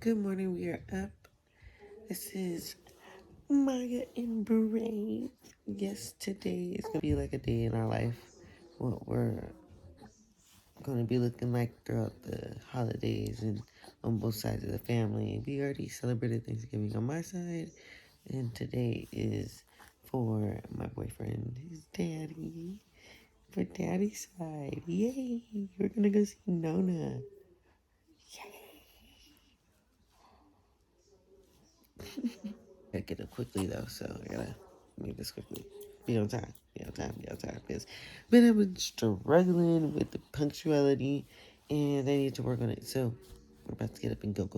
Good morning, we are up. This is Maya in Brave. Yes, today is going to be like a day in our life. What we're going to be looking like throughout the holidays and on both sides of the family. We already celebrated Thanksgiving on my side, and today is for my boyfriend, his daddy, for daddy's side. Yay! We're going to go see Nona. Gotta get it quickly though, so I gotta make this quickly. Be on time. Because but I've been struggling with the punctuality and I need to work on it. So we're about to get up and go.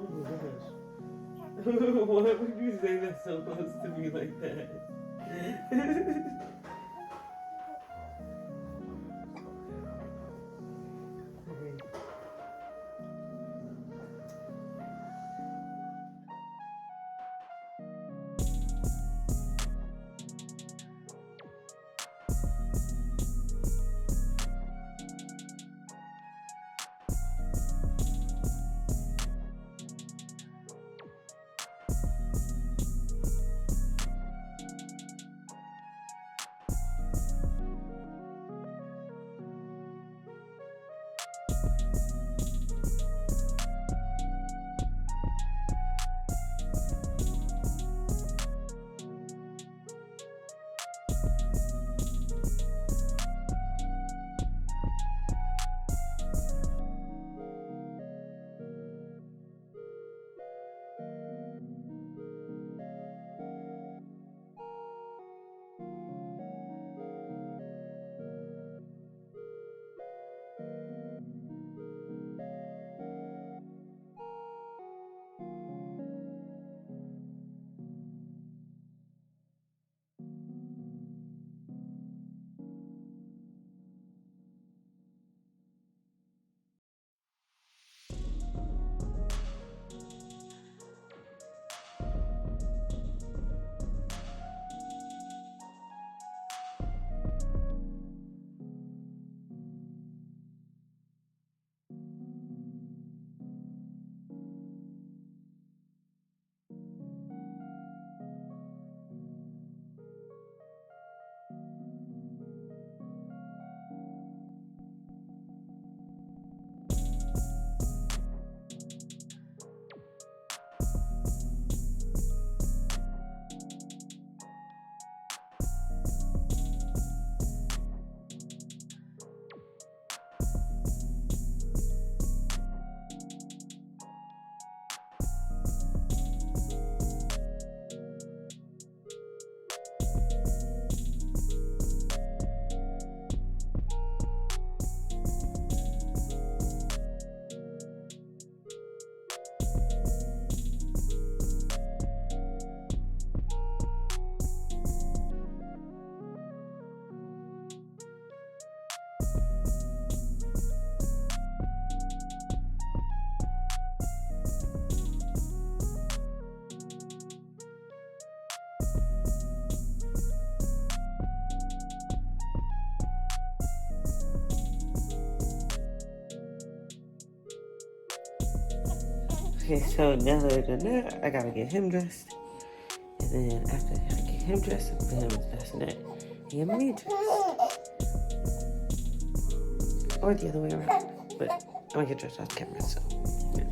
Oh my gosh. Why would you say that so close to me like that? Okay, so now that I've done that, I gotta get him dressed. And then after I get him dressed, put him in the bassinet, and get me dressed. Or the other way around. But I'm gonna get dressed off camera, so yeah.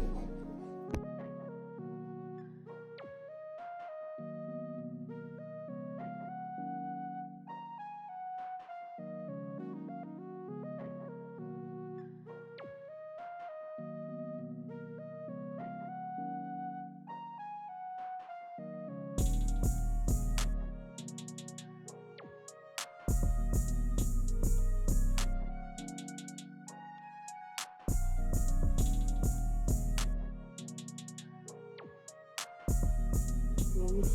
For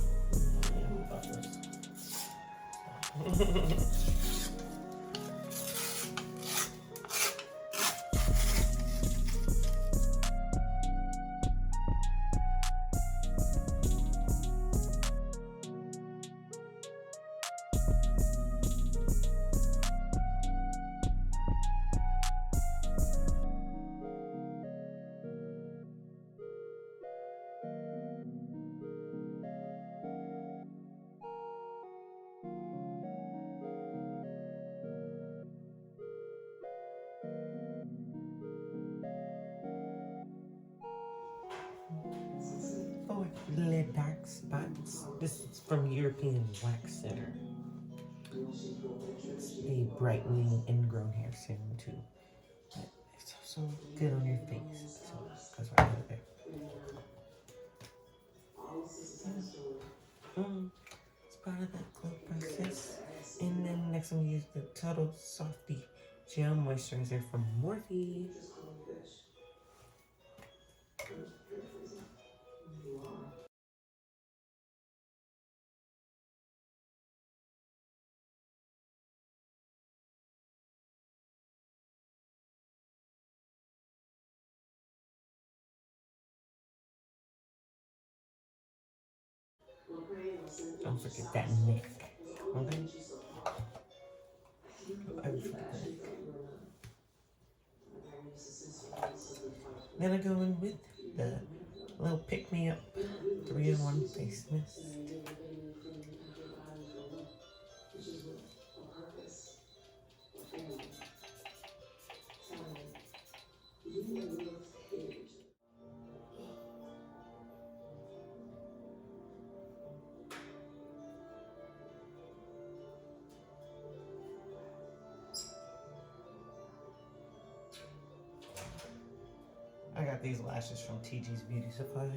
little dark spots. This is from European Wax Center. It's a brightening ingrown hair serum too. But it's also good on your face. So that's why I put it there. It's part of that glow process. And then next I'm gonna use the Tuttle Softy Gel Moisturizer from Morphe. Don't forget that neck. Okay? I forget that. Then I go in with the little pick-me-up 3-in-1 face mist. I got these lashes from TG's Beauty Supply.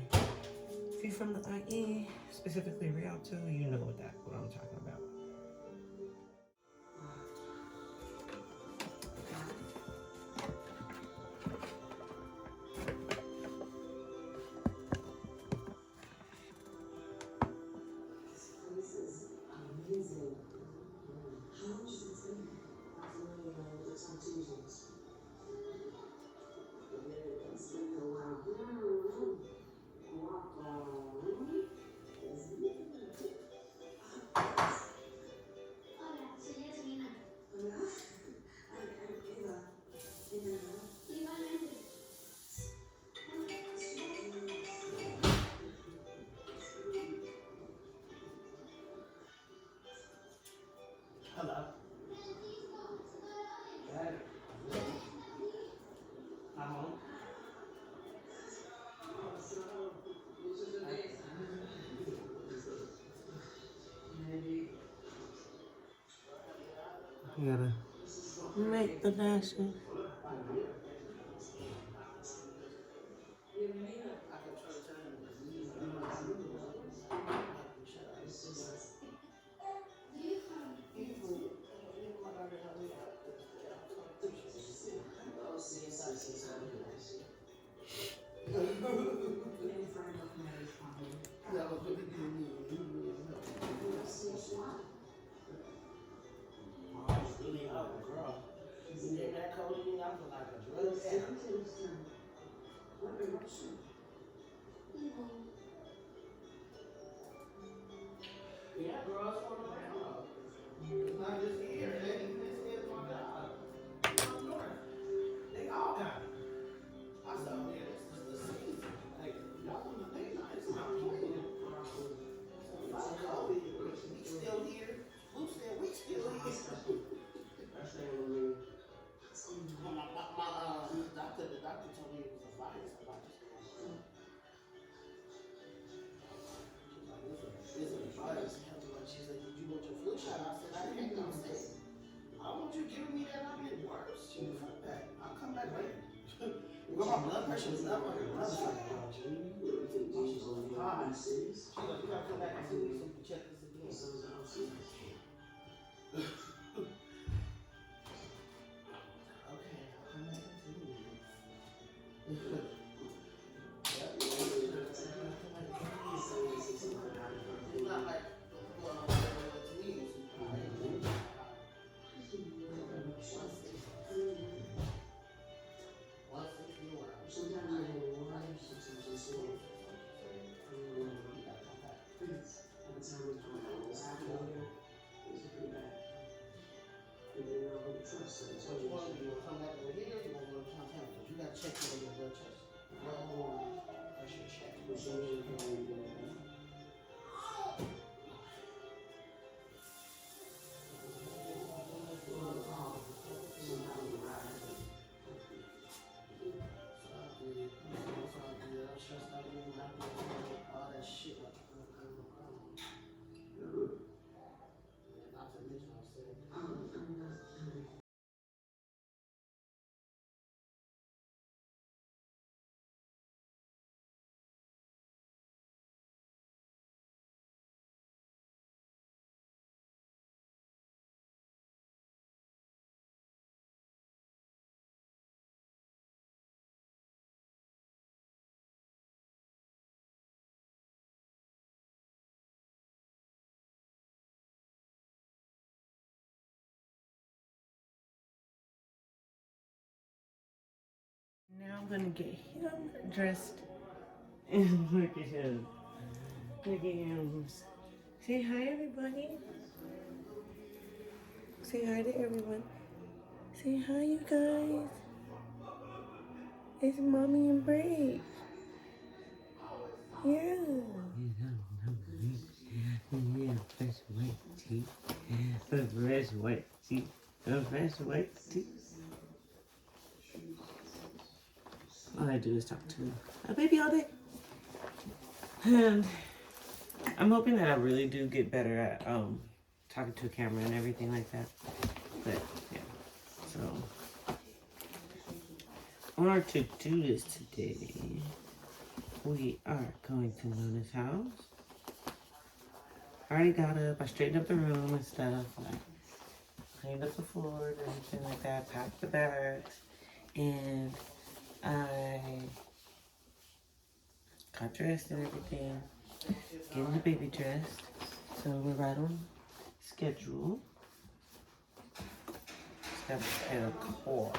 If you're from the IE, specifically Rialto, you know what I'm talking about. You gotta make the lashes. Which one do you want to come back over here or you want to go to downtown? Because you got to check your blood test. Pressure check. All that shit. Not to mention, I said. Now I'm gonna get him dressed and look at him. Look at him. Say hi, everybody. Say hi to everyone. Say hi, you guys. It's Mommy and Brave. Yeah. Yeah, fresh white teeth. Fresh white teeth. Fresh white teeth. All I do is talk to a baby all day. And I'm hoping that I really do get better at talking to a camera and everything like that. But yeah, so in order to do this today, we are going to Nona's house. I already got up, I straightened up the room and stuff, like cleaned up the floor and everything like that, packed the bags, and I got dressed and everything, getting the baby dressed, so we're right on schedule. Just gotta prepare a car.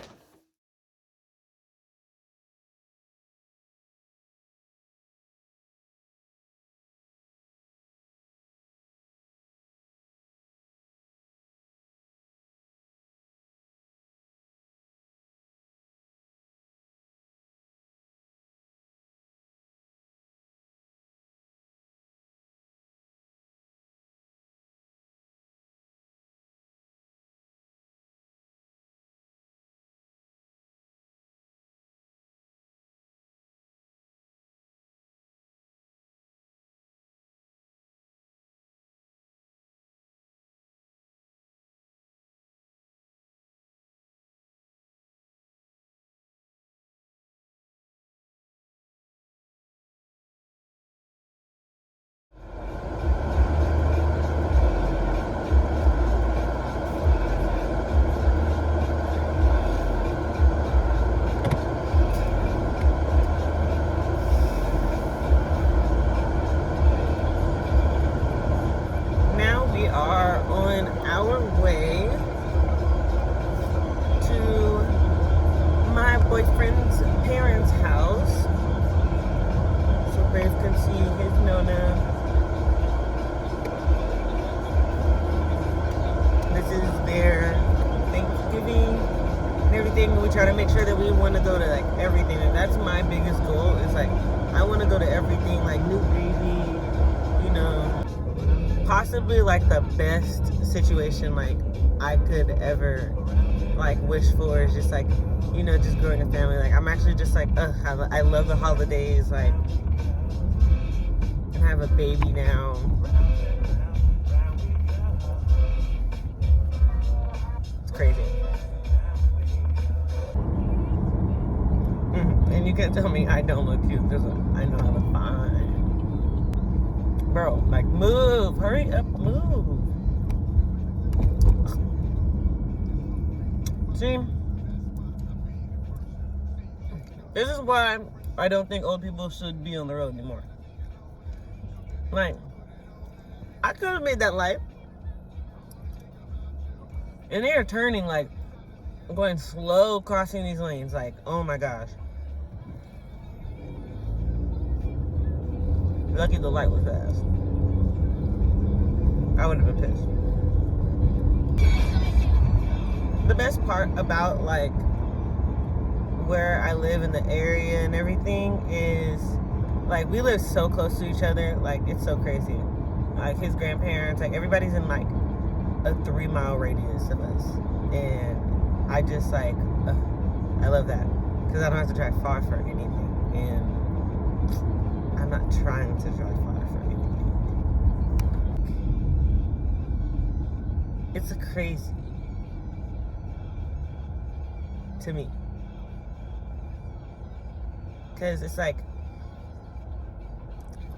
Now we are on our way to my boyfriend's parents' house. So Brave can see his Nona. This is their Thanksgiving and everything. We try to make sure that we want to go to like everything, and that's my biggest goal. Is like I want to go to everything, like new baby, you know, possibly like the best situation like I could ever like wish for is just like, you know, just growing a family. Like I'm actually just like, I love the holidays. Like I have a baby now. It's crazy. And you can't tell me I don't look cute because I know how to find. Bro, like move, hurry up, move. See, this is why I don't think old people should be on the road anymore. Like, I could have made that light. And they are turning, like, going slow crossing these lanes. Like, oh my gosh. Lucky the light was fast. I would have been pissed. The best part about like where I live in the area and everything is like we live so close to each other. Like it's so crazy. Like his grandparents, like everybody's in like a 3-mile radius of us, and I just like I love that because I don't have to drive far for anything, and I'm not trying to drive far for anything. It's crazy to me because it's like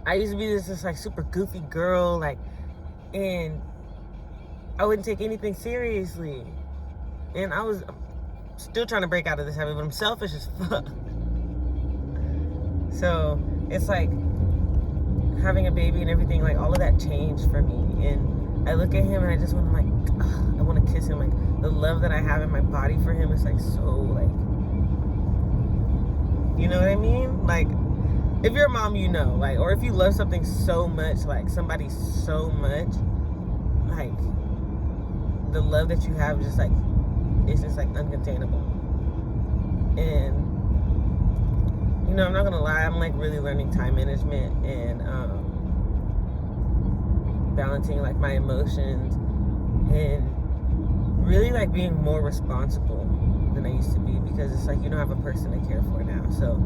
I used to be this like super goofy girl, like, and I wouldn't take anything seriously, and I was still trying to break out of this habit, but I'm selfish as fuck. So it's like having a baby and everything, like all of that changed for me, and I look at him and I just want to like, I want to kiss him. Like the love that I have in my body for him is like so like, you know what I mean? Like if you're a mom, you know, like, or if you love something so much, like somebody so much, like the love that you have is just like, it's just like uncontainable. And you know, I'm not gonna lie, I'm like really learning time management and balancing like my emotions and really like being more responsible than I used to be, because it's like you don't have a person to care for now. So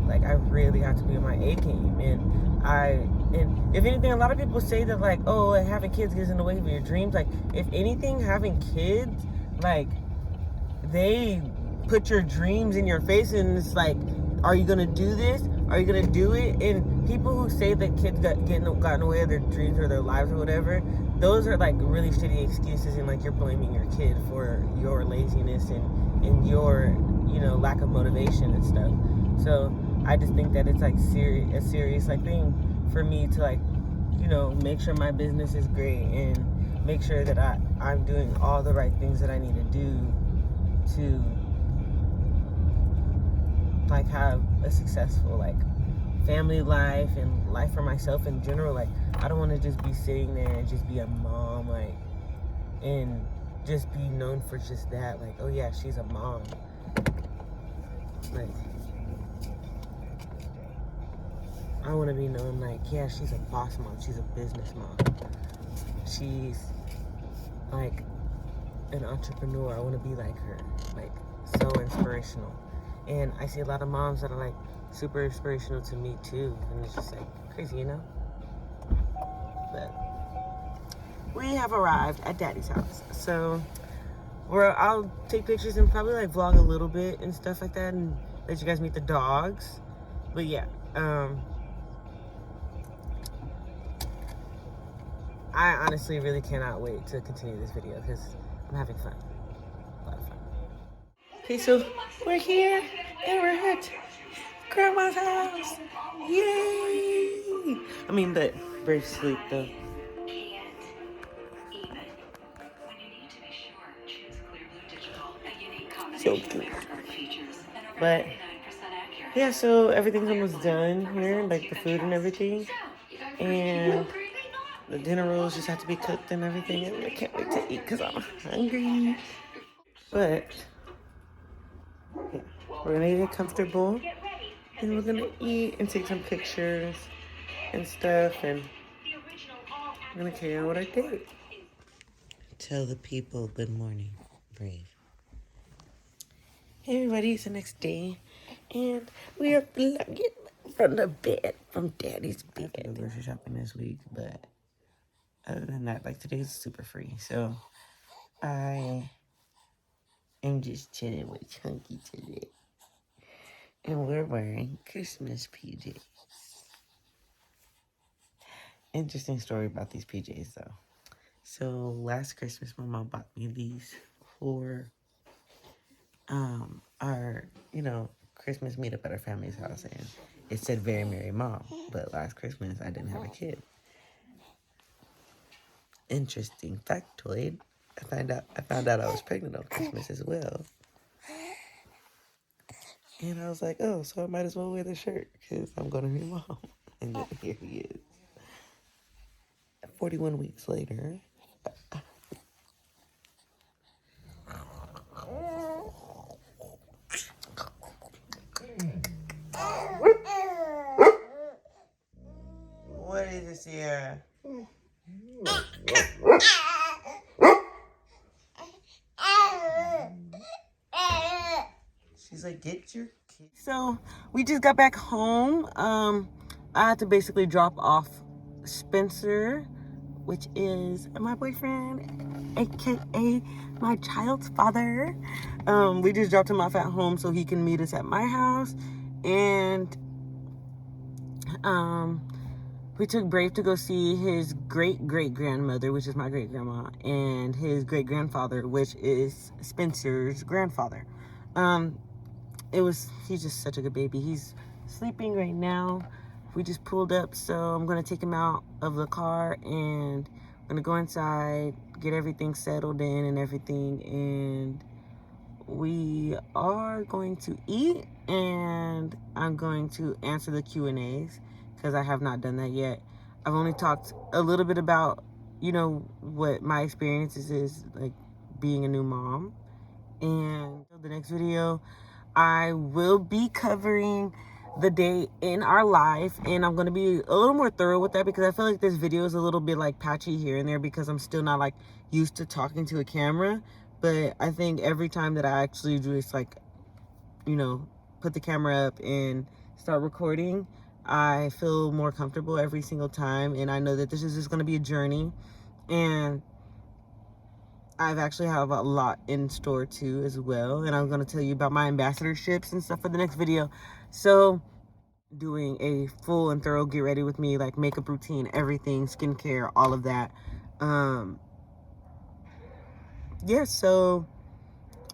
like I really have to be on my A game, and if anything, a lot of people say that like, oh, having kids gets in the way of your dreams. Like if anything, having kids, like they put your dreams in your face, and it's like, are you gonna do this? Are you gonna do it? And people who say that kids gotten in the way of their dreams or their lives or whatever, those are like really shitty excuses, and like you're blaming your kid for your laziness and your, you know, lack of motivation and stuff. So I just think that it's like a serious like thing for me to like, you know, make sure my business is great and make sure that I'm doing all the right things that I need to do to like have a successful like family life and life for myself in general. Like I don't want to just be sitting there and just be a mom, like, and just be known for just that, like, oh yeah, she's a mom. Like I want to be known like, yeah, she's a boss mom, she's a business mom, she's like an entrepreneur. I want to be like her, like so inspirational. And I see a lot of moms that are like super inspirational to me too, and it's just like crazy, you know. But we have arrived at Daddy's house, so I'll take pictures and probably like vlog a little bit and stuff like that, and let you guys meet the dogs. But yeah, I honestly really cannot wait to continue this video because I'm having fun. A lot of fun. Okay, so we're here and we're at Grandma's house. Yay! I mean, but Brave's asleep though. So cute. But yeah, so everything's almost done here, like the food and everything. And the dinner rolls just have to be cooked and everything. And I can't wait to eat because I'm hungry. But yeah, we're gonna get comfortable and we're gonna eat and take some pictures and stuff, and we're gonna carry on with our day. Tell the people good morning, Brave. Hey everybody, it's the next day, and we are vlogging from the bed, from Daddy's bed. I have to go grocery shopping this week, but other than that, like today's super free, so I am just chilling with Chunky today. And we're wearing Christmas PJs. Interesting story about these PJs though. So last Christmas, my mom bought me these for our, you know, Christmas meetup at our family's house, and it said "Very Merry Mom," but last Christmas I didn't have a kid. Interesting factoid. I found out I was pregnant on Christmas as well. And I was like, oh, so I might as well wear the shirt because I'm going to be mom. And then here he is. 41 weeks later. Sierra. She's like, get your kid. So we just got back home. I had to basically drop off Spencer, which is my boyfriend, aka my child's father. We just dropped him off at home so he can meet us at my house, and we took Brave to go see his great-great-grandmother, which is my great-grandma, and his great-grandfather, which is Spencer's grandfather. He's just such a good baby. He's sleeping right now. We just pulled up, so I'm gonna take him out of the car and I'm gonna go inside, get everything settled in and everything, and we are going to eat, and I'm going to answer the Q&As because I have not done that yet. I've only talked a little bit about, what my experiences is like being a new mom. And the next video, I will be covering the day in our life, and I'm going to be a little more thorough with that because I feel like this video is a little bit like patchy here and there because I'm still not like used to talking to a camera. But I think every time that I actually just like, put the camera up and start recording, I feel more comfortable every single time. And I know that this is just going to be a journey, and I've actually have a lot in store too as well. And I'm going to tell you about my ambassadorships and stuff for the next video. So doing a full and thorough get ready with me, like makeup routine, everything, skincare, all of that. Yeah, so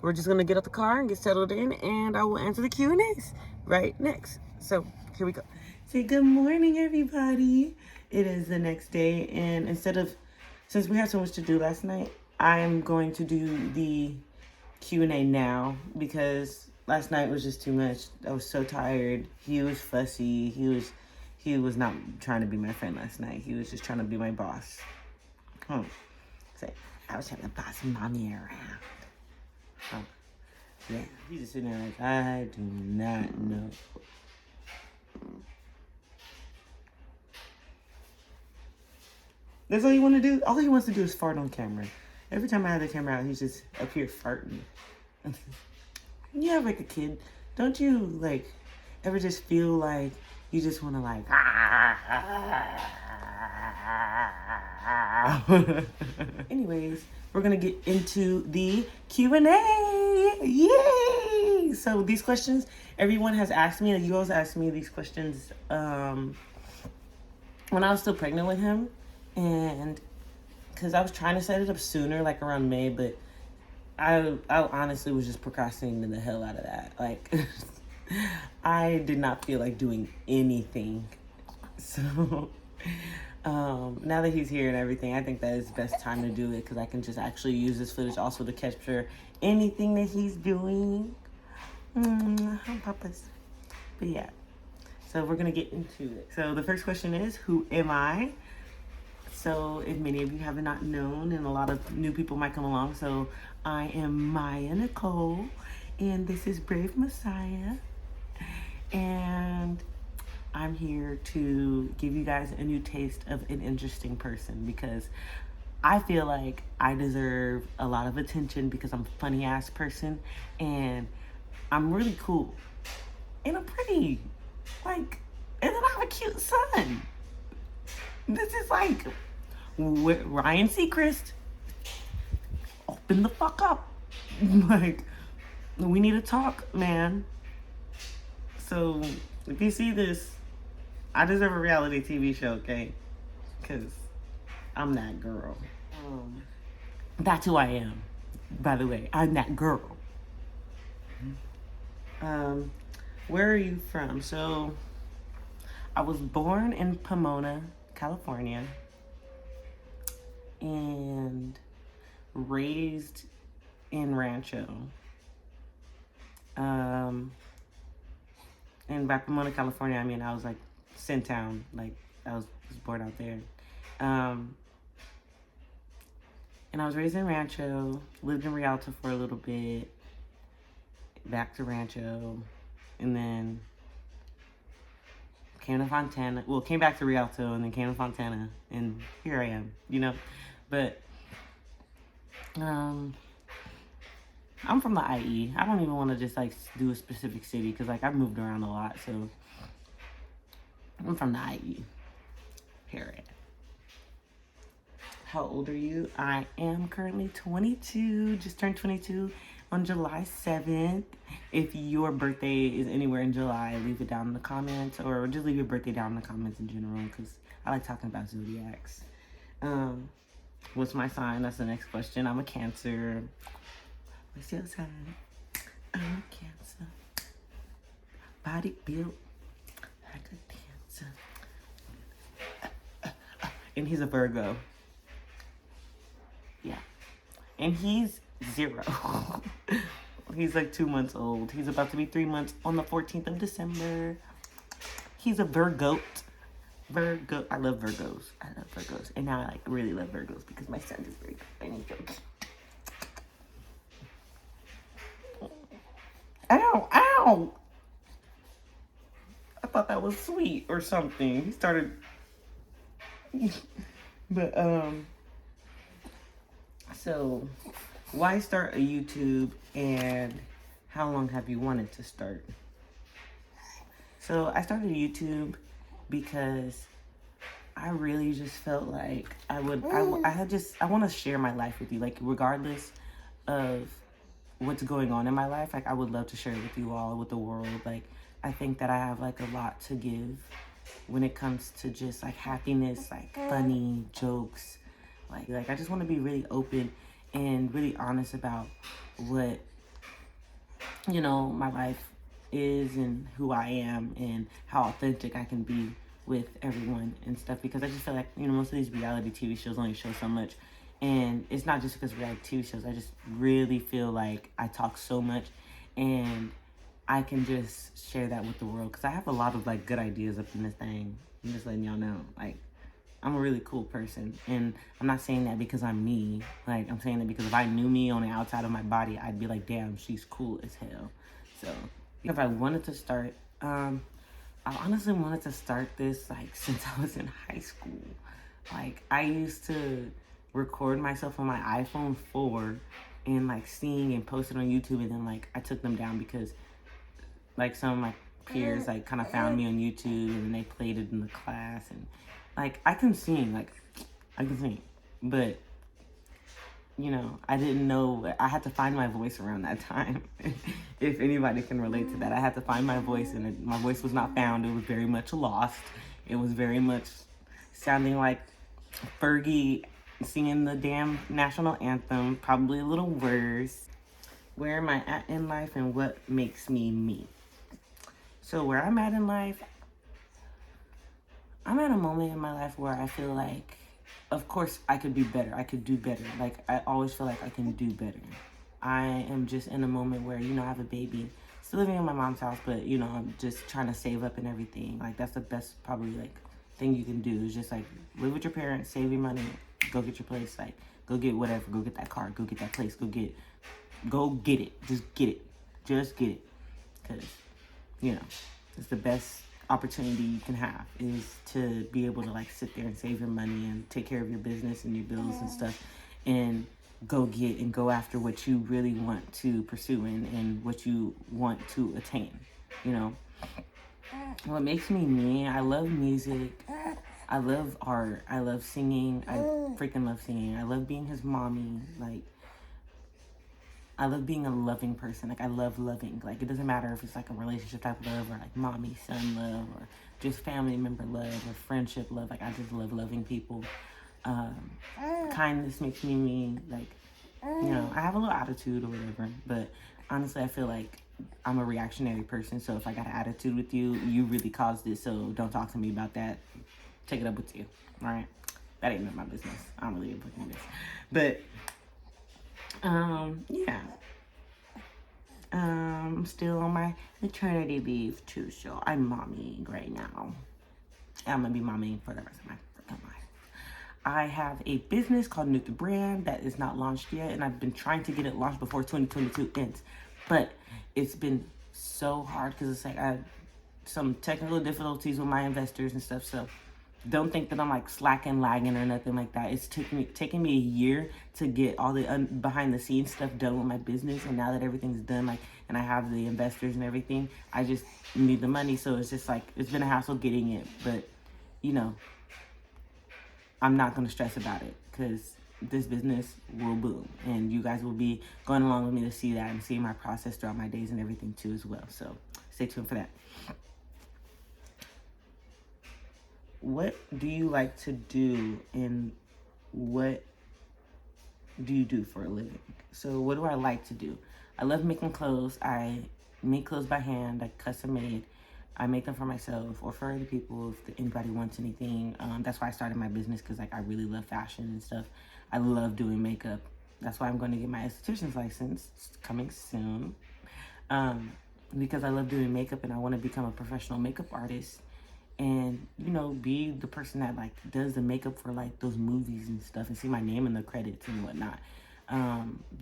we're just gonna get out the car and get settled in, and I will answer the Q&As right next. So here we go. Say good morning, everybody. It is the next day, and since we had so much to do last night, I'm going to do the Q&A now because last night was just too much. I was so tired. He was fussy. He was not trying to be my friend last night. He was just trying to be my boss. So I was trying to boss mommy around. Yeah, he's just sitting there like, I do not know. That's all you want to do? All he wants to do is fart on camera. Every time I have the camera out, he's just up here farting. You have like a kid, don't you like ever just feel like you just want to like anyways, we're gonna get into the Q&A. Yay! So these questions everyone has asked me, and you always asked me these questions when I was still pregnant with him, and because I was trying to set it up sooner, like around May, but I honestly was just procrastinating the hell out of that. Like, I did not feel like doing anything. So, now that he's here and everything, I think that is the best time to do it because I can just actually use this footage also to capture anything that he's doing. Papas. But yeah, so we're going to get into it. So the first question is, who am I? So if many of you have not known, and a lot of new people might come along, so I am Maya Nicole, and this is Brave Messiah, and I'm here to give you guys a new taste of an interesting person because I feel like I deserve a lot of attention because I'm a funny ass person, and I'm really cool, and I'm pretty, and then I have a cute son. This is like Ryan Seacrest. Open the fuck up. Like, we need to talk, man. So, if you see this, I deserve a reality TV show, okay? Because I'm that girl. That's who I am, by the way. I'm that girl. Where are you from? So, I was born in Pomona, California, and raised in Rancho. And by Pomona, California, I mean I was like Centown, like I was born out there. And I was raised in Rancho, lived in Rialto for a little bit, back to Rancho, and then came to Fontana. Well, came back to Rialto and then came to Fontana, and here I am. You know, but I'm from the IE. I don't even want to just like do a specific city because like I've moved around a lot, so I'm from the IE. Period. How old are you? I am currently 22. Just turned 22 on July 7th. If your birthday is anywhere in July, leave it down in the comments, or just leave your birthday down in the comments in general, because I like talking about zodiacs. What's my sign? That's the next question. I'm a Cancer. What's your sign? I'm a Cancer. Body built like a Cancer. And he's a Virgo. Yeah. And he's 0. He's like 2 months old. He's about to be 3 months on the 14th of December. He's a Virgo. Virgo. I love Virgos. And now I like really love Virgos because my son is Virgo. And he's Virgo. Ow! I thought that was sweet or something. He started... But, so, why start a YouTube, and how long have you wanted to start? So, I started YouTube because I really just felt like I want to share my life with you, like, regardless of what's going on in my life. Like, I would love to share it with you all, with the world. Like, I think that I have, like, a lot to give when it comes to just, like, happiness, like, funny jokes. Like I just want to be really open and really honest about what, you know, my life is and who I am and how authentic I can be with everyone and stuff. Because I just feel like, you know, most of these reality TV shows only show so much. And it's not just because reality TV shows. I just really feel like I talk so much, and I can just share that with the world. Because I have a lot of, like, good ideas up in this thing. I'm just letting y'all know. Like, I'm a really cool person, and I'm not saying that because I'm me. Like, I'm saying that because if I knew me on the outside of my body, I'd be like, damn, she's cool as hell. So, if I wanted to start, I honestly wanted to start this, like, since I was in high school. Like, I used to record myself on my iPhone 4 and, like, sing and post it on YouTube, and then, like, I took them down because, like, some of my peers, like, kind of found me on YouTube, and they played it in the class, and like, I can sing, but, you know, I didn't know, I had to find my voice around that time. If anybody can relate to that, I had to find my voice, and my voice was not found. It was very much lost. It was very much sounding like Fergie singing the damn national anthem, probably a little worse. Where am I at in life, and what makes me me? So where I'm at in life, I'm at a moment in my life where I feel like, of course, I could be better. I could do better. Like, I always feel like I can do better. I am just in a moment where, you know, I have a baby. Still living in my mom's house, but, you know, I'm just trying to save up and everything. Like, that's the best, probably, like, thing you can do is just, like, live with your parents, save your money, go get your place. Like, go get whatever. Go get that car. Go get that place. Go get it. Just get it. Just get it. Because, you know, it's the best opportunity you can have is to be able to, like, sit there and save your money and take care of your business and your bills and stuff, and go get and go after what you really want to pursue and what you want to attain, you know. What makes me me, I love music, I love art, I love singing, I freaking love singing, I love being his mommy, like, I love being a loving person. Like, I love loving. Like, it doesn't matter if it's, like, a relationship type of love, or, like, mommy, son love, or just family member love, or friendship love. Like, I just love loving people. Kindness makes me me. Like, you know, I have a little attitude or whatever. But, honestly, I feel like I'm a reactionary person. So, if I got an attitude with you, you really caused it. So, don't talk to me about that. Take it up with you. All right? That ain't none of my business. I don't really fucking this. But... yeah. I'm still on my maternity leave too, so I'm mommying right now. I'm gonna be mommying for the rest of my freaking life. I have a business called Nuke the Brand that is not launched yet, and I've been trying to get it launched before 2022 ends. But it's been so hard because it's like some technical difficulties with my investors and stuff. So don't think that I'm like slacking, lagging, or nothing like that. It's taking me a year to get all the behind the scenes stuff done with my business, and now that everything's done, like, and I have the investors and everything, I just need the money. So it's just like it's been a hassle getting it, but you know, I'm not gonna stress about it because this business will boom, and you guys will be going along with me to see that and see my process throughout my days and everything too as well. So stay tuned for that. What do you like to do, and what do you do for a living? So what do I like to do? I love making clothes. I make clothes by hand, like custom made. I make them for myself or for other people if anybody wants anything. That's why I started my business, because like I really love fashion and stuff. I love doing makeup. That's why I'm going to get my esthetician's license. It's coming soon. Because I love doing makeup and I want to become a professional makeup artist. And, you know, be the person that, like, does the makeup for, like, those movies and stuff and see my name in the credits and whatnot.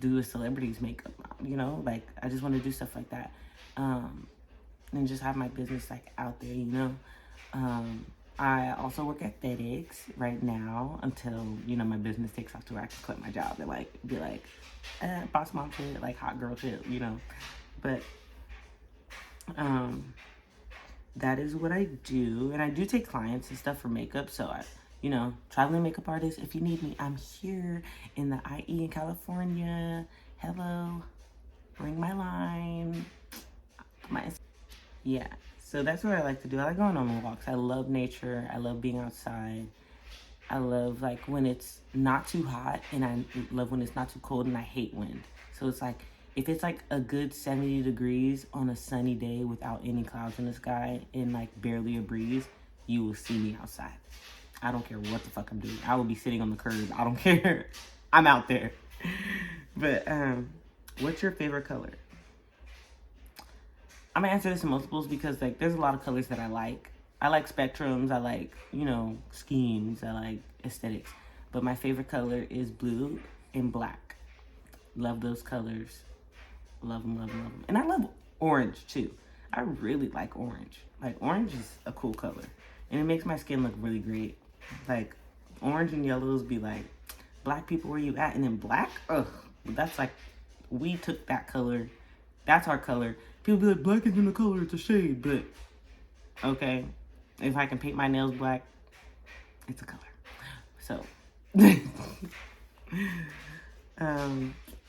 Do a celebrity's makeup, you know? Like, I just want to do stuff like that. And just have my business, like, out there, you know? I also work at FedEx right now until, you know, my business takes off to where I can quit my job and, like, be like, boss mom shit, like, hot girl shit, you know? But, that is what I do. And I do take clients and stuff for makeup. So I, you know, traveling makeup artist, if you need me, I'm here in the IE in California. Hello, ring my line. Yeah, so that's what I like to do. I like going on walks. I love nature. I love being outside. I love like when it's not too hot, and I love when it's not too cold, and I hate wind. So it's like, if it's like a good 70 degrees on a sunny day without any clouds in the sky and like barely a breeze, you will see me outside. I don't care what the fuck I'm doing. I will be sitting on the curb. I don't care. I'm out there. But what's your favorite color? I'm gonna answer this in multiples because like there's a lot of colors that I like. I like spectrums. I like, you know, schemes. I like aesthetics. But my favorite color is blue and black. Love those colors. Love them, love them, love them. And I love orange too. I really like orange. Like orange is a cool color. And it makes my skin look really great. Like orange and yellows be like, black people, where you at? And then black, ugh. That's like, we took that color. That's our color. People be like, black isn't a color, it's a shade. But, okay. If I can paint my nails black, it's a color. So,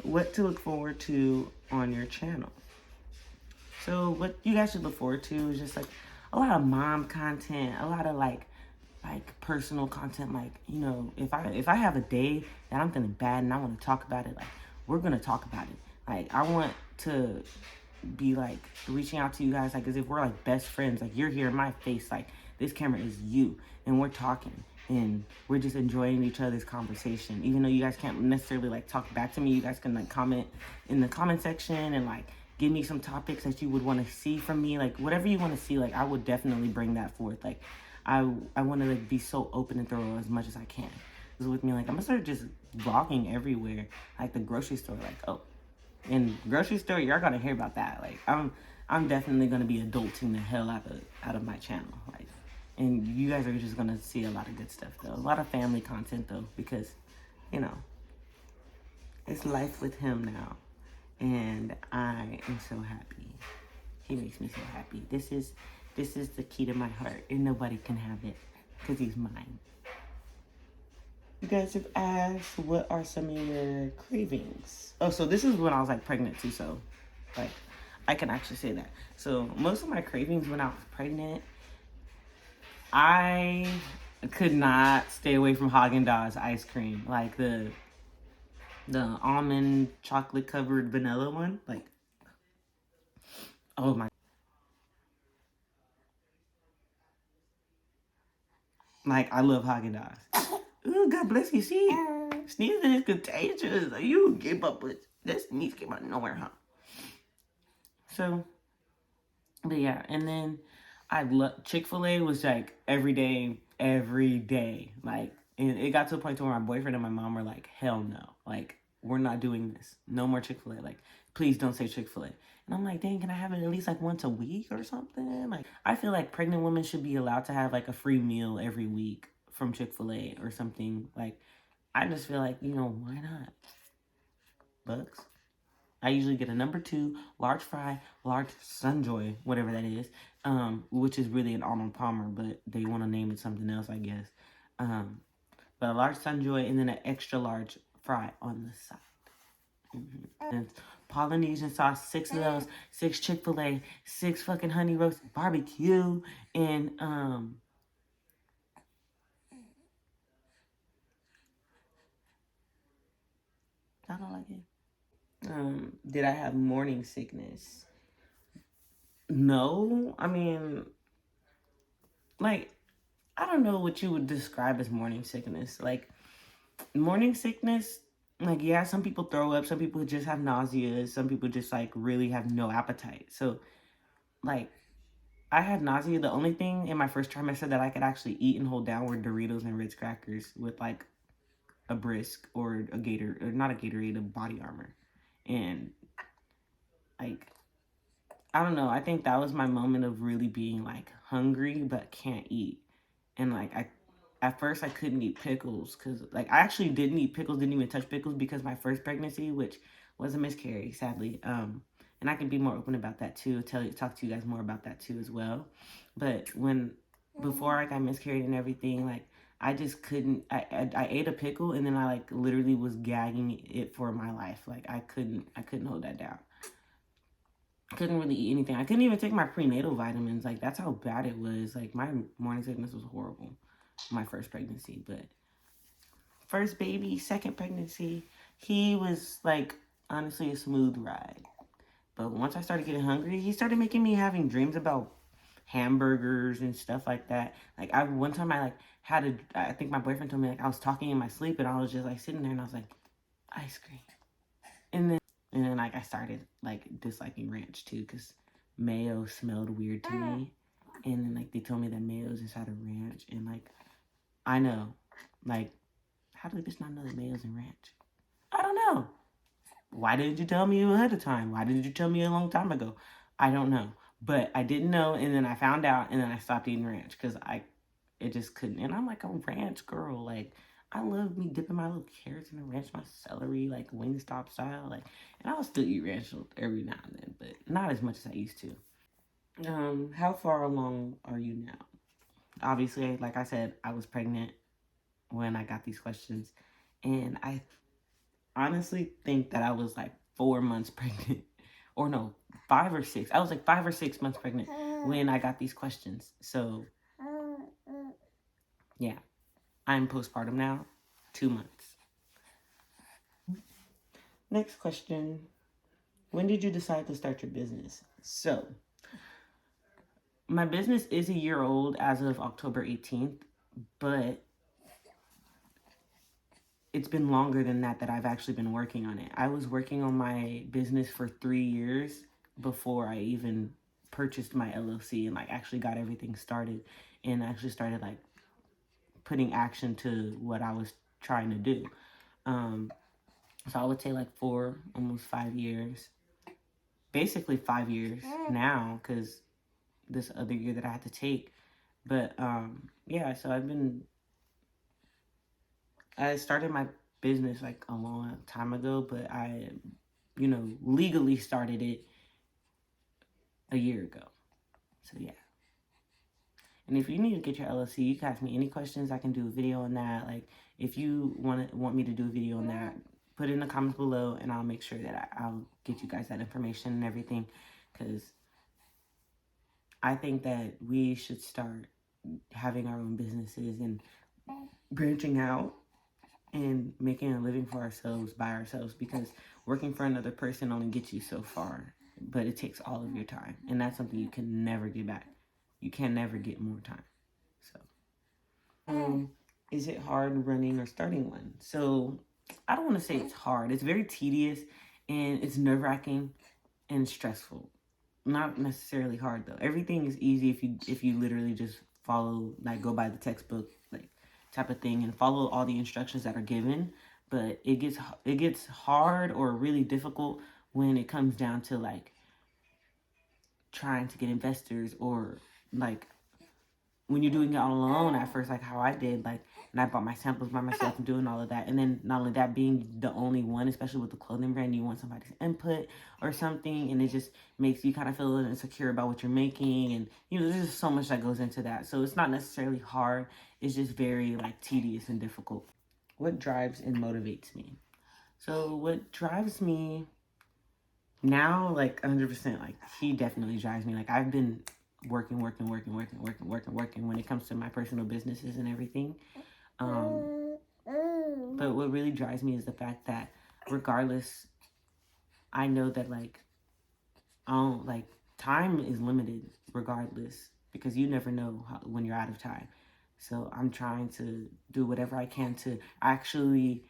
what to look forward to on your channel. So what you guys should look forward to is just like a lot of mom content, a lot of like personal content. Like, you know, if I have a day that I'm feeling bad and I want to talk about it, like we're gonna talk about it. Like I want to be like reaching out to you guys like as if we're like best friends. Like you're here in my face, like this camera is you, and we're talking. And we're just enjoying each other's conversation. Even though you guys can't necessarily like talk back to me, you guys can like comment in the comment section and like give me some topics that you would want to see from me. Like whatever you want to see, like I would definitely bring that forth. Like I want to like be so open and thorough as much as I can. Because with me, like I'm gonna start just vlogging everywhere. Like the grocery store, like oh, in grocery store, you're gonna hear about that. Like I'm definitely gonna be adulting the hell out of my channel. Like. And you guys are just going to see a lot of good stuff, though. A lot of family content, though, because, you know, it's life with him now. And I am so happy. He makes me so happy. This is the key to my heart, and nobody can have it because he's mine. You guys have asked, what are some of your cravings? Oh, so this is when I was, like, pregnant, too, so, like, I can actually say that. So most of my cravings when I was pregnant, I could not stay away from Haagen-Dazs ice cream, like the almond chocolate covered vanilla one. Like, oh my! Like I love Haagen-Dazs. Ooh, God bless you. See, sneezing is contagious. You give up with that sneeze came out of nowhere, huh? So, but yeah, and then I love Chick-fil-A was like every day. Like, and it got to a point to where my boyfriend and my mom were like, hell no. Like, we're not doing this. No more Chick-fil-A. Like, please don't say Chick-fil-A. And I'm like, dang, can I have it at least like once a week or something? Like, I feel like pregnant women should be allowed to have like a free meal every week from Chick-fil-A or something. Like, I just feel like, you know, why not? Bucks. I usually get a number 2, large fry, large Sunjoy, whatever that is, which is really an Arnold Palmer, but they want to name it something else, I guess. But a large Sunjoy and then an extra large fry on the side. And Polynesian sauce, 6 of those, 6 Chick-fil-A, 6 fucking honey roast barbecue, and I don't like it. Did I have morning sickness? No. I mean, like, I don't know what you would describe as morning sickness. Like, morning sickness, like, yeah, some people throw up, some people just have nausea, some people just, like, really have no appetite. So, like, I had nausea. The only thing in my first trimester that I could actually eat and hold down were Doritos and Ritz crackers with, like, a Brisk or a Gator, or not a Gatorade, a Body Armor. And, like, I don't know. I think that was my moment of really being, like, hungry but can't eat. And, like, at first I couldn't eat pickles because, like, I actually didn't eat pickles, didn't even touch pickles because my first pregnancy, which was a miscarriage, sadly. And I can be more open about that too. Talk to you guys more about that too as well. But before I got miscarried and everything, like, I just couldn't. I ate a pickle and then I like literally was gagging it for my life. Like, I couldn't hold that down. I couldn't really eat anything. I couldn't even take my prenatal vitamins. Like, that's how bad it was. Like, my morning sickness was horrible. My first pregnancy, but first baby, second pregnancy, he was like honestly a smooth ride. But once I started getting hungry, he started making me having dreams about hamburgers and stuff like that. Like, one time I like I think my boyfriend told me, like, I was talking in my sleep and I was just like sitting there and I was like, ice cream. And then like I started like disliking ranch too because mayo smelled weird to me. And then like they told me that mayo is inside of ranch, and like I know, like, how did this not know that mayo's in ranch? I don't know. Why didn't you tell me ahead of time? Why didn't you tell me a long time ago? I don't know. But I didn't know, and then I found out, and then I stopped eating ranch because it just couldn't. And I'm like a ranch girl. Like, I love me dipping my little carrots in the ranch, my celery, like Wingstop style. Like, and I'll still eat ranch every now and then, but not as much as I used to. How far along are you now? Obviously, like I said, I was pregnant when I got these questions, and I honestly think that I was like 4 months pregnant, or no, 5 or 6. I was like 5 or 6 months pregnant when I got these questions. So yeah, I'm postpartum now, 2 months. Next question. When did you decide to start your business? So my business is a year old as of October 18th, but it's been longer than that I've actually been working on it. I was working on my business for 3 years before I even purchased my LLC and like actually got everything started and actually started like putting action to what I was trying to do. So I would say like 4, almost 5 years. Basically 5 years now because this other year that I had to take. But yeah, so I started my business like a long time ago, but I, legally started it a year ago. So yeah. And if you need to get your LLC, you can ask me any questions. I can do a video on that. Like, if you want me to do a video on that, put it in the comments below, and I'll make sure that I'll get you guys that information and everything. Because I think that we should start having our own businesses and branching out and making a living for ourselves by ourselves, because working for another person only gets you so far, but it takes all of your time, and that's something you can never get back. You can never get more time. So is it hard running or starting one? So I don't want to say it's hard. It's very tedious and it's nerve-wracking and stressful. Not necessarily hard though. Everything is easy if you literally just follow, like, go by the textbook like type of thing and follow all the instructions that are given. but it gets hard or really difficult when it comes down to like trying to get investors, or like when you're doing it all alone at first, like how I did, like, and I bought my samples by myself and doing all of that. And then not only that, being the only one, especially with the clothing brand, you want somebody's input or something, and it just makes you kind of feel a little insecure about what you're making. And, you know, there's just so much that goes into that. So it's not necessarily hard. It's just very, like, tedious and difficult. What drives and motivates me? So what drives me now, like, 100%, like, he definitely drives me. Like, I've been working when it comes to my personal businesses and everything. But what really drives me is the fact that regardless, I know that like time is limited regardless, because you never know when you're out of time. So I'm trying to do whatever I can to actually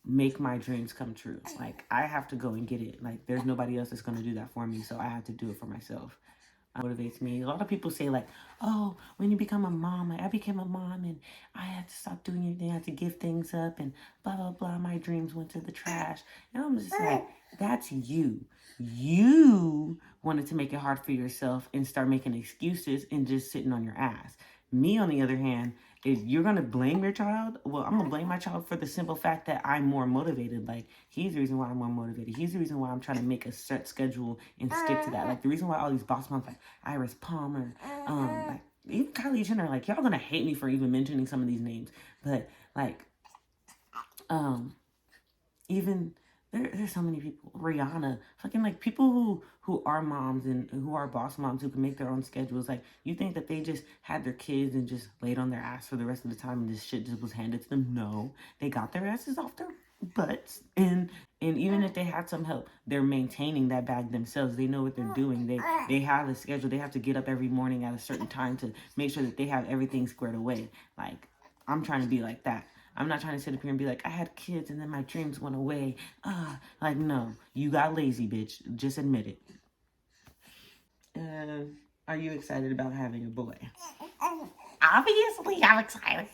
make my dreams come true. Like, I have to go and get it. Like, there's nobody else that's going to do that for me, so I have to do it for myself. Motivates me. A lot of people say like, oh, when you become a mom, like I became a mom and I had to stop doing anything, I had to give things up and blah blah blah, my dreams went to the trash. And I'm just like, that's you. You wanted to make it hard for yourself and start making excuses and just sitting on your ass. Me, on the other hand, if you're gonna blame your child, well, I'm gonna blame my child for the simple fact that I'm more motivated. Like, he's the reason why I'm more motivated. He's the reason why I'm trying to make a set schedule and stick to that. Like, the reason why all these boss moms like Iris Palmer, like even Kylie Jenner, like, y'all gonna hate me for even mentioning some of these names, but like, even there's so many people. Rihanna, fucking like people who are moms and who are boss moms who can make their own schedules. Like, you think that they just had their kids and just laid on their ass for the rest of the time and this shit just was handed to them? No, they got their asses off their butts, and even if they had some help, they're maintaining that bag themselves. They know what they're doing. They have a schedule. They have to get up every morning at a certain time to make sure that they have everything squared away. Like, I'm trying to be like that. I'm not trying to sit up here and be like, I had kids and then my dreams went away. Like, no, you got lazy, bitch. Just admit it. Are you excited about having a boy? Obviously, I'm excited.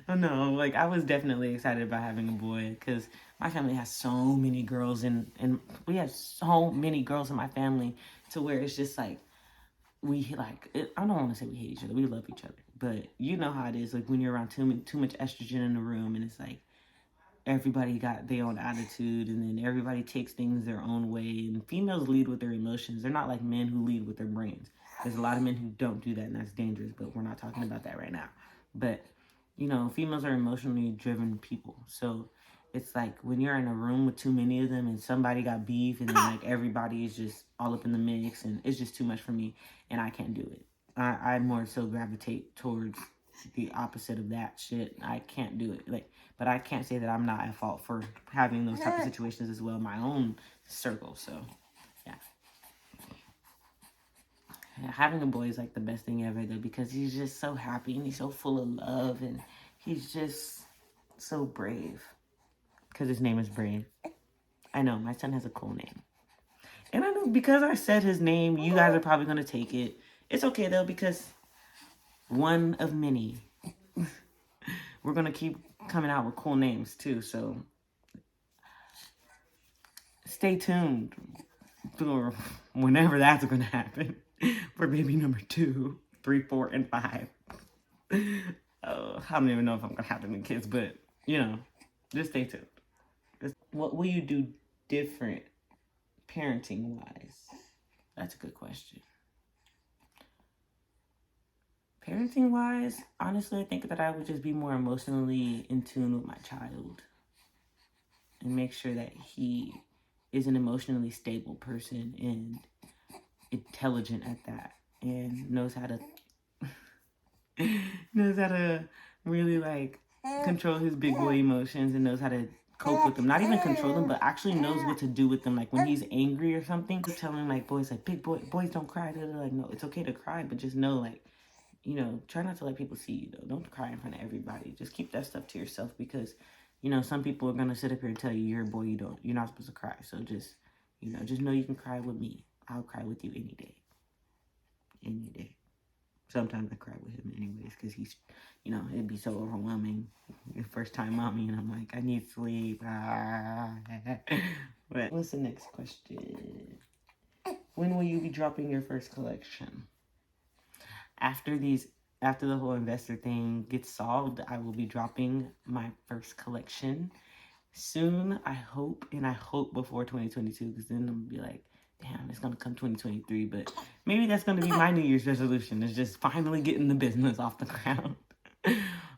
Oh no, like, I was definitely excited about having a boy because my family has so many girls, and we have so many girls in my family to where it's just like, I don't want to say we hate each other. We love each other. But you know how it is, like, when you're around too much estrogen in the room, and it's like everybody got their own attitude, and then everybody takes things their own way. And females lead with their emotions. They're not like men who lead with their brains. There's a lot of men who don't do that, and that's dangerous. But we're not talking about that right now. But, you know, females are emotionally driven people. So it's like when you're in a room with too many of them and somebody got beef, and then like everybody is just all up in the mix, and it's just too much for me, and I can't do it. I more so gravitate towards the opposite of that shit. I can't do it. Like, but I can't say that I'm not at fault for having those type of situations as well in my own circle. So, yeah. Having a boy is like the best thing ever, though, because he's just so happy and he's so full of love, and he's just so brave. Because his name is Brave. I know, my son has a cool name. And I know because I said his name, you guys are probably going to take it. It's okay, though, because one of many. We're going to keep coming out with cool names, too. So stay tuned for whenever that's going to happen for baby number 2, 3, 4, and 5. I don't even know if I'm going to have any kids, but, you know, just stay tuned. What will you do different parenting-wise? That's a good question. Parenting-wise, honestly, I think that I would just be more emotionally in tune with my child and make sure that he is an emotionally stable person and intelligent at that, and knows how to really like control his big boy emotions, and knows how to cope with them. Not even control them, but actually knows what to do with them. Like, when he's angry or something, telling like boys, like, boys don't cry. They're like, no, it's okay to cry, but just know, like, you know, try not to let people see you, though. Don't cry in front of everybody. Just keep that stuff to yourself, because, you know, some people are going to sit up here and tell you you're a boy, you're not supposed to cry. So just, you know you can cry with me. I'll cry with you any day. Any day. sometimes I cry with him anyways, because he's, you know, it'd be so overwhelming. The first time mommy, and I'm like, I need sleep. But what's the next question? When will you be dropping your first collection? After the whole investor thing gets solved, I will be dropping my first collection soon, I hope, and I hope before 2022, because then I'm gonna be like, damn, it's gonna come 2023, but maybe that's gonna be my New Year's resolution, is just finally getting the business off the ground.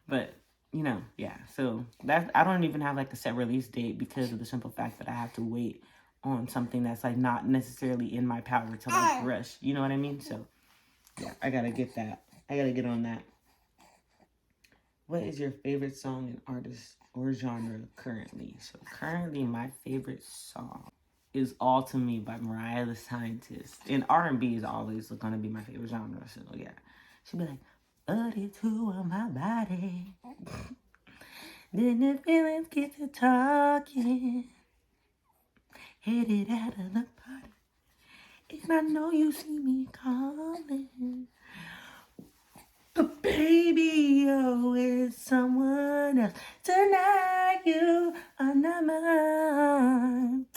But, you know, yeah, so that, I don't even have like a set release date, because of the simple fact that I have to wait on something that's like not necessarily in my power to like rush, you know what I mean? So yeah, I gotta get on that. What is your favorite song and artist or genre currently? So currently my favorite song is All to Me by Mariah the Scientist. And R&B is always gonna be my favorite genre, so yeah. She'll be like, 32 of my body. Then the feelings get to talking. Headed out of the party. And I know you see me calling. But baby, you're with someone else. Tonight you are not mine.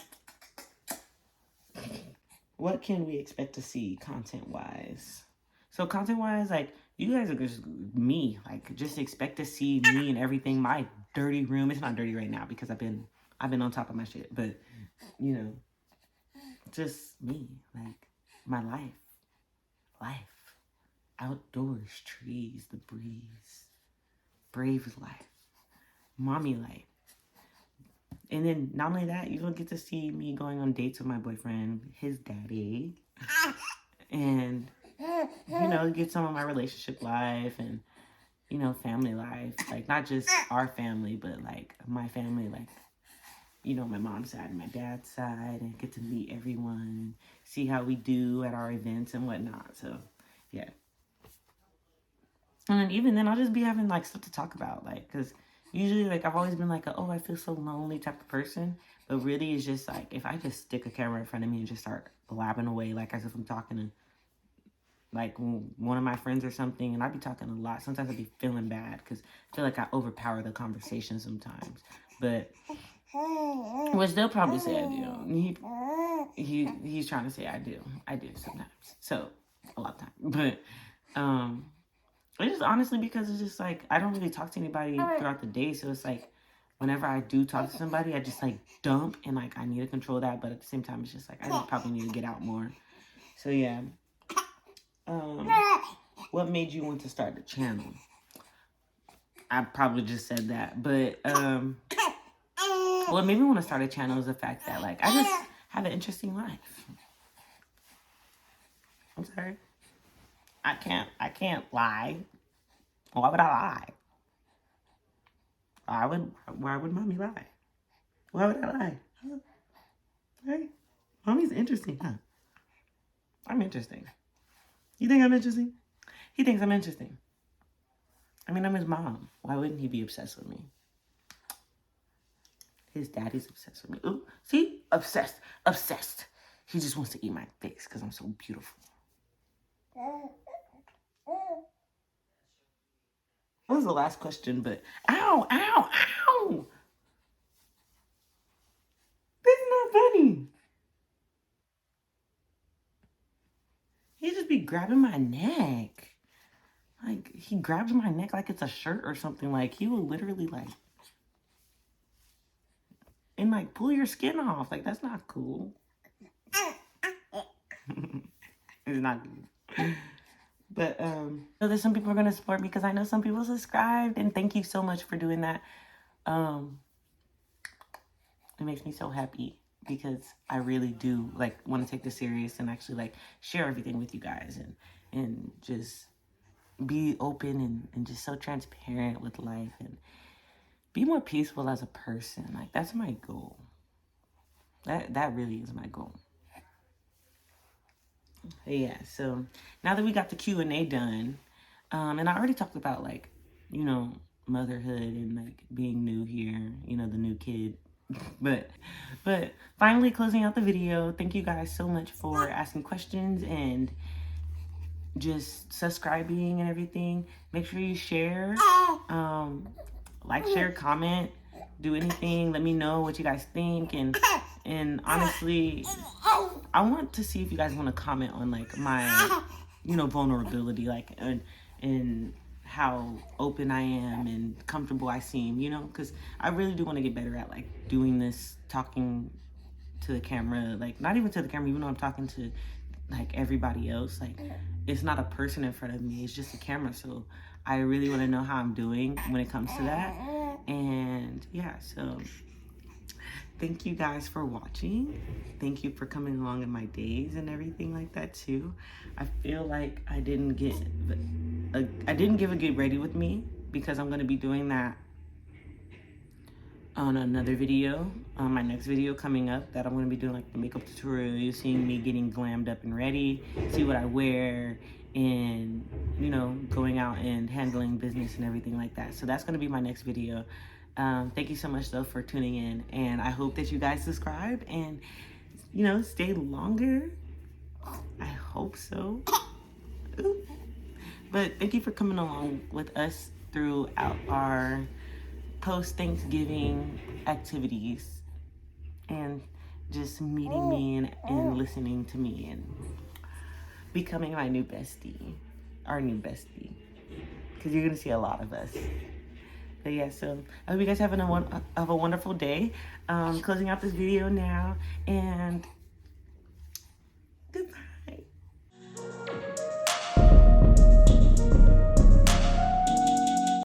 What can we expect to see content-wise? So content-wise, like, you guys are just me. Like, just expect to see me and everything. My dirty room. It's not dirty right now because I've been on top of my shit. But, you know, just me. Like, my life. Outdoors, trees, the breeze. Brave life. Mommy life. And then, not only that, you don't get to see me going on dates with my boyfriend, his daddy. And, you know, get some of my relationship life and, you know, family life. Like, not just our family, but, like, my family, like, you know, my mom's side and my dad's side. And get to meet everyone. See how we do at our events and whatnot. So, yeah. And then even then, I'll just be having, like, stuff to talk about. Like, because usually, like, I've always been like, oh, I feel so lonely type of person. But really, it's just, like, if I just stick a camera in front of me and just start blabbing away, like, as if I'm talking to, like, one of my friends or something, and I'd be talking a lot. Sometimes I'd be feeling bad because I feel like I overpower the conversation sometimes. But, which they'll probably say I do. He's trying to say I do. I do sometimes. So, a lot of time. But, it's just honestly because it's just like, I don't really talk to anybody throughout the day. So it's like, whenever I do talk to somebody, I just like dump and like, I need to control that. But at the same time, it's just like, I just probably need to get out more. So yeah. What made you want to start the channel? I probably just said that. But what made me want to start a channel is the fact that like, I just have an interesting life. I'm sorry. I can't lie. Why would I lie? Why would mommy lie? Why would I lie? Huh? Hey, mommy's interesting, huh? I'm interesting. You think I'm interesting? He thinks I'm interesting. I mean, I'm his mom. Why wouldn't he be obsessed with me? His daddy's obsessed with me. Ooh, see? Obsessed. He just wants to eat my face because I'm so beautiful. That was the last question, but ow! That's not funny. He just be grabbing my neck. Like, he grabs my neck like it's a shirt or something. Like, he will literally, like, and, like, pull your skin off. Like, that's not cool. It's not good. But, so there's some people who are going to support me because I know some people subscribed. And thank you so much for doing that. It makes me so happy because I really do, like, want to take this serious and actually, like, share everything with you guys and just be open and just so transparent with life and be more peaceful as a person. Like, that's my goal. That really is my goal. Yeah, so now that we got the Q&A done, and I already talked about, like, you know, motherhood and, like, being new here, you know, the new kid. But finally closing out the video. Thank you guys so much for asking questions and just subscribing and everything. Make sure you share, like, share, comment, do anything. Let me know what you guys think. And honestly, I want to see if you guys want to comment on like my, you know, vulnerability, like, and how open I am and comfortable I seem, you know, because I really do want to get better at like doing this, talking to the camera, like not even to the camera, even though I'm talking to like everybody else, like it's not a person in front of me, it's just a camera. So I really want to know how I'm doing when it comes to that. And yeah, so thank you guys for watching. Thank you for coming along in my days and everything like that too. I feel like I didn't give a get ready with me, because I'm going to be doing that on another video, on my next video coming up, that I'm going to be doing like the makeup tutorial. You're seeing me getting glammed up and ready, see what I wear, and you know, going out and handling business and everything like that. So that's going to be my next video. Thank you so much though for tuning in, and I hope that you guys subscribe and, you know, stay longer. I hope so. But thank you for coming along with us throughout our post-Thanksgiving activities and just meeting me and listening to me and becoming my new bestie, our new bestie, because you're gonna see a lot of us. But yeah, so I hope you guys have a wonderful day. Closing out this video now, and